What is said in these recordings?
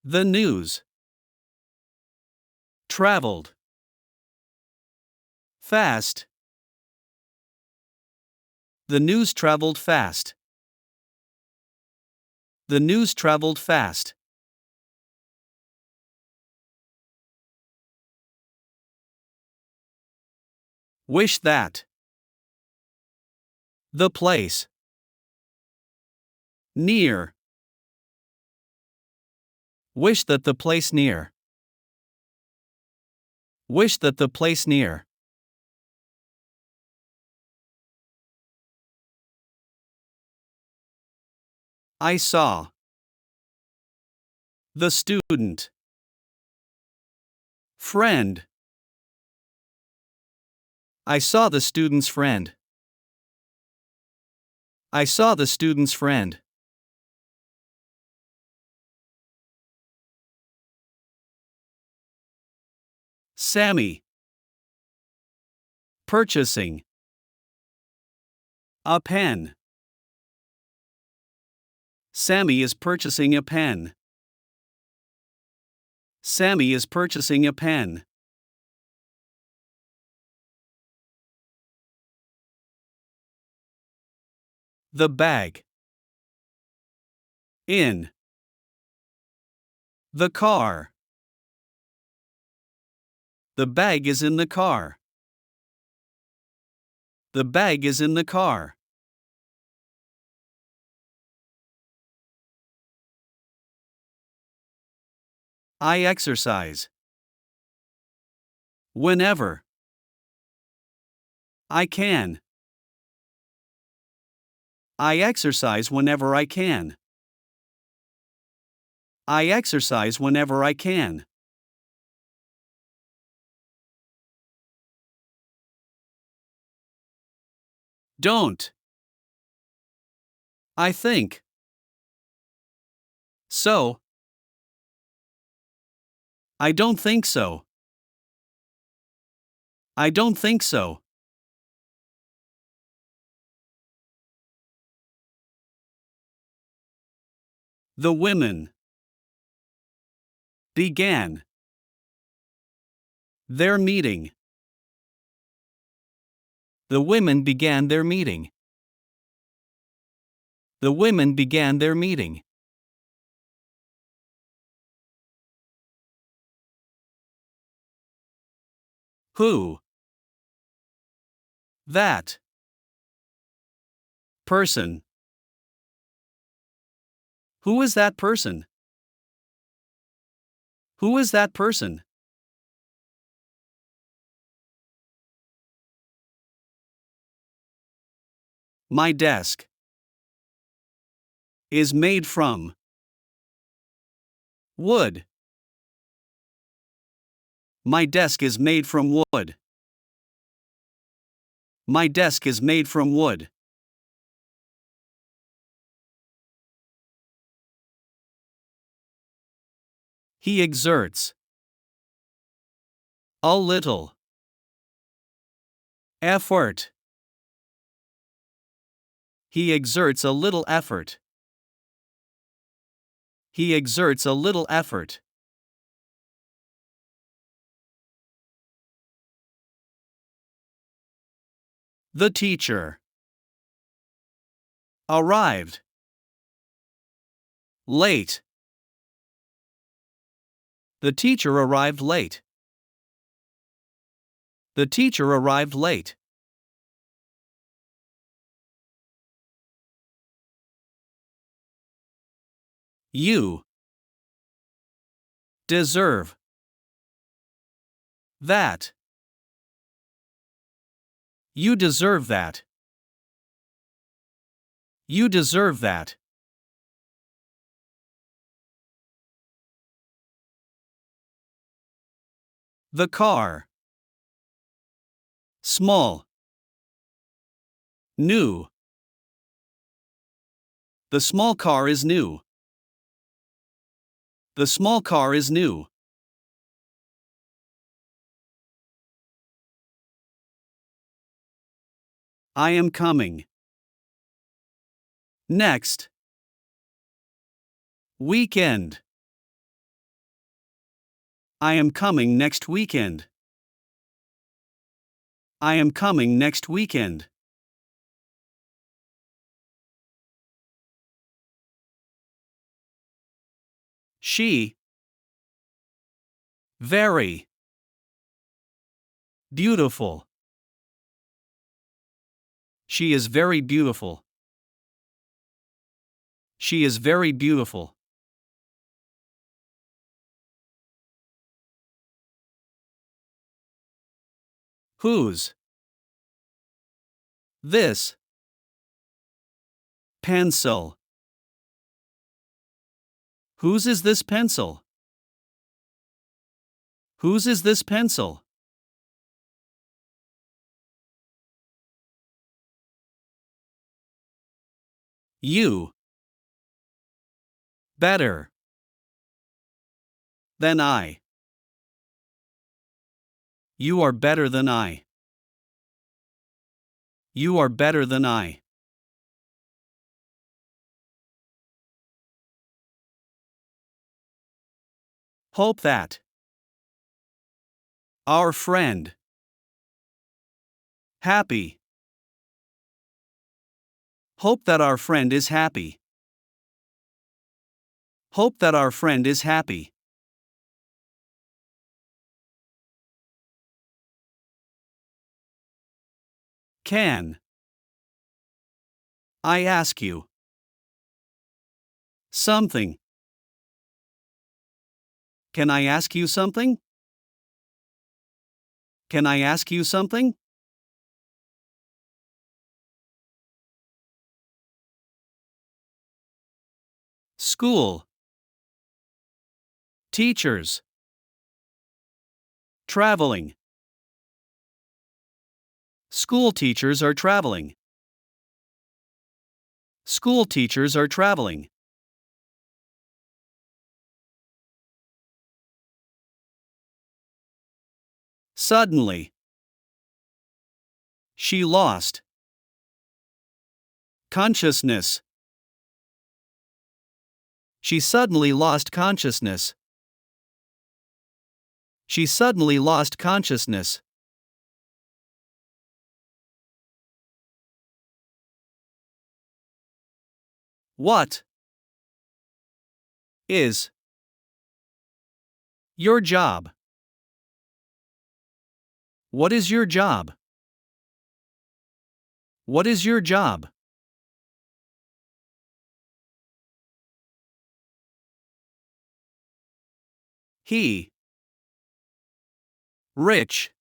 The news. Traveled. Fast. The news traveled fast. The news traveled fast. Wish that. The place. Near. Wish that the place near. Wish that the place near. I saw. The student. Friend. I saw the student's friend. I saw the student's friend. Sammy. Purchasing. A pen. Sammy is purchasing a pen. Sammy is purchasing a pen. The bag. In. The car. The bag is in the car. The bag is in the car. I exercise. Whenever. I can. I exercise whenever I can. I exercise whenever I can. Don't. I think. So. I don't think so. I don't think so. The women. Began. Their meeting. The women began their meeting. The women began their meeting. Who? That. Person. Who is that person? Who is that person? My desk. Is made from. Wood. My desk is made from wood. My desk is made from wood. He exerts. A little. Effort. He exerts a little effort. He exerts a little effort. The teacher. Arrived. Late. The teacher arrived late. The teacher arrived late. You. Deserve. That. You deserve that. You deserve that. The car. Small. New. The small car is new. The small car is new. I am coming. Next. Weekend. I am coming next weekend. I am coming next weekend. She. Very. Beautiful. She is very beautiful. She is very beautiful. Whose? This. Pencil. Whose is this pencil? Whose is this pencil? You. Better. Than I. You are better than I. You are better than I. Hope that. Our friend. Happy. Hope that our friend is happy. Hope that our friend is happy. Can. I ask you. Something. Can I ask you something? Can I ask you something? School. Teachers. Traveling. School teachers are traveling. School teachers are traveling. Suddenly. She lost consciousness. She suddenly lost consciousness. She suddenly lost consciousness. What is your job? What is your job? What is your job? He. Rich.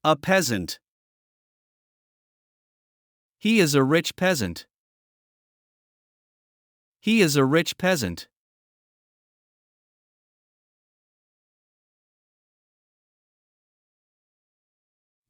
A peasant. He is a rich peasant. He is a rich peasant.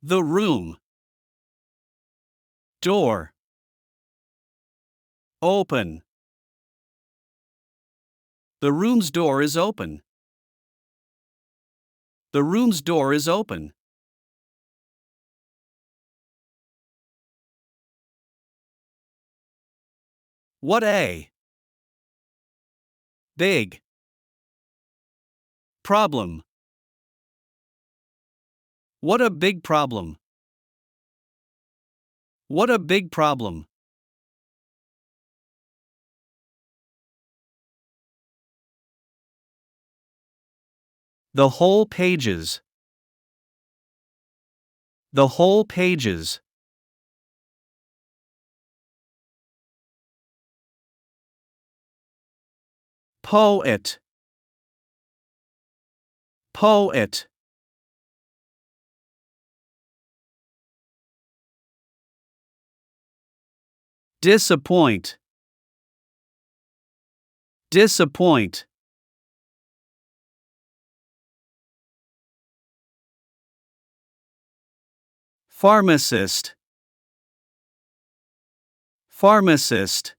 The room. Door. Open. The room's door is open. The room's door is open. What a big problem. What a big problem. What a big problem. The whole pages. The whole pages. Poet. Poet. Disappoint. Disappoint. Pharmacist. Pharmacist.